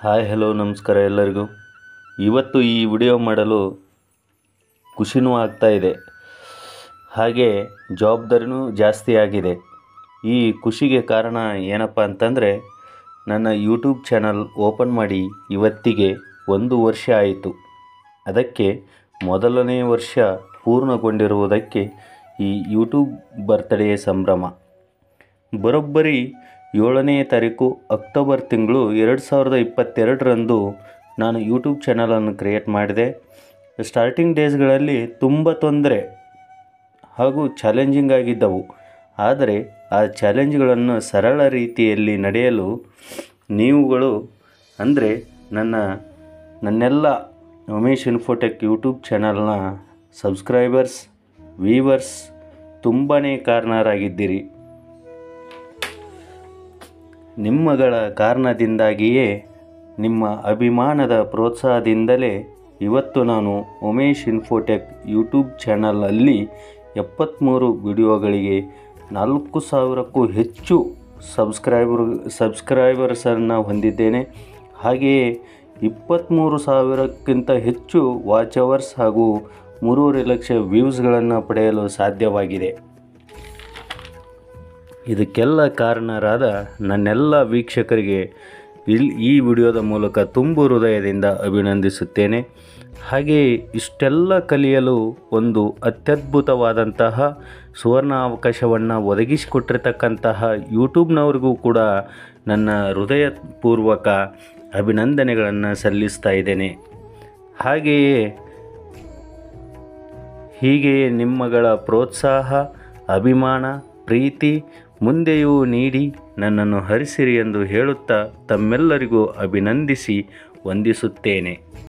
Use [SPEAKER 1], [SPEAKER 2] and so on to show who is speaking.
[SPEAKER 1] Hi hello ನಮಸ್ಕಾರ ಎಲ್ಲರಿಗೂ. ಇವತ್ತು ಈ ವಿಡಿಯೋ ಮಾಡಲು ಖುಷಿನೂ ಆಗ್ತಾ ಇದೆ, ಹಾಗೆ ಜವಾಬ್ದಾರಿನೂ ಜಾಸ್ತಿ ಆಗಿದೆ. ಈ ಖುಷಿಗೆ ಕಾರಣ ಏನಪ್ಪ ಅಂತಂದರೆ, ನನ್ನ ಯೂಟ್ಯೂಬ್ ಚಾನಲ್ ಓಪನ್ ಮಾಡಿ ಇವತ್ತಿಗೆ 1 ವರ್ಷ ಆಯಿತು. ಅದಕ್ಕೆ ಮೊದಲನೇ ವರ್ಷ ಪೂರ್ಣಗೊಂಡಿರುವುದಕ್ಕೆ ಈ ಯೂಟ್ಯೂಬ್ ಬರ್ತ್ಡೇ ಸಂಭ್ರಮ. ಬರೋಬ್ಬರಿ 7ನೇ ತಾರೀಕು ಅಕ್ಟೋಬರ್ ತಿಂಗಳು 2022ರಂದು ನಾನು ಯೂಟ್ಯೂಬ್ ಚಾನಲನ್ನು ಕ್ರಿಯೇಟ್ ಮಾಡಿದೆ. ಸ್ಟಾರ್ಟಿಂಗ್ ಡೇಸ್ಗಳಲ್ಲಿ ತುಂಬ ತೊಂದರೆ ಹಾಗೂ ಚಾಲೆಂಜಿಂಗ್ ಆಗಿದ್ದವು. ಆದರೆ ಆ ಚಾಲೆಂಜ್ಗಳನ್ನು ಸರಳ ರೀತಿಯಲ್ಲಿ ನಡೆಯಲು ನೀವುಗಳು ಅಂದರೆ ನನ್ನೆಲ್ಲ ಉಮೇಶ್ ಇನ್ಫೋಟೆಕ್ ಯೂಟ್ಯೂಬ್ ಚಾನಲ್ನ ಸಬ್ಸ್ಕ್ರೈಬರ್ಸ್, ವ್ಯೂವರ್ಸ್ ತುಂಬಾ ಕಾರಣರಾಗಿದ್ದೀರಿ. ನಿಮ್ಮಗಳ ಕಾರಣದಿಂದಾಗಿಯೇ, ನಿಮ್ಮ ಅಭಿಮಾನದ ಪ್ರೋತ್ಸಾಹದಿಂದಲೇ ಇವತ್ತು ನಾನು ಉಮೇಶ್ ಇನ್ಫೋಟೆಕ್ ಯೂಟ್ಯೂಬ್ ಚಾನಲಲ್ಲಿ 73 ವಿಡಿಯೋಗಳಿಗೆ 4000ಕ್ಕೂ ಹೆಚ್ಚು ಸಬ್ಸ್ಕ್ರೈಬರ್ಸನ್ನು ಹೊಂದಿದ್ದೇನೆ. ಹಾಗೆಯೇ 23,000ಕ್ಕಿಂತ ಹೆಚ್ಚು ವಾಚ್ ಅವರ್ಸ್ ಹಾಗೂ 3.5 ಲಕ್ಷ ವ್ಯೂಸ್ಗಳನ್ನು ಪಡೆಯಲು ಸಾಧ್ಯವಾಗಿದೆ. ಇದಕ್ಕೆಲ್ಲ ಕಾರಣರಾದ ನನ್ನೆಲ್ಲ ವೀಕ್ಷಕರಿಗೆ ಈ ವಿಡಿಯೋದ ಮೂಲಕ ತುಂಬು ಹೃದಯದಿಂದ ಅಭಿನಂದಿಸುತ್ತೇನೆ. ಹಾಗೆಯೇ ಇಷ್ಟೆಲ್ಲ ಕಲಿಯಲು ಒಂದು ಅತ್ಯದ್ಭುತವಾದಂತಹ ಸುವರ್ಣ ಅವಕಾಶವನ್ನು ಒದಗಿಸಿಕೊಟ್ಟಿರ್ತಕ್ಕಂತಹ ಯೂಟ್ಯೂಬ್ನವ್ರಿಗೂ ಕೂಡ ನನ್ನ ಹೃದಯಪೂರ್ವಕ ಅಭಿನಂದನೆಗಳನ್ನು ಸಲ್ಲಿಸ್ತಾ ಇದ್ದೇನೆ. ಹೀಗೆಯೇ ನಿಮ್ಮಗಳ ಪ್ರೋತ್ಸಾಹ, ಅಭಿಮಾನ, ಪ್ರೀತಿ ಮುಂದೆಯೂ ನೀಡಿ ನನ್ನನ್ನು ಹರಿಸಿರಿ ಎಂದು ಹೇಳುತ್ತಾ ತಮ್ಮೆಲ್ಲರಿಗೂ ಅಭಿನಂದಿಸಿ ವಂದಿಸುತ್ತೇನೆ.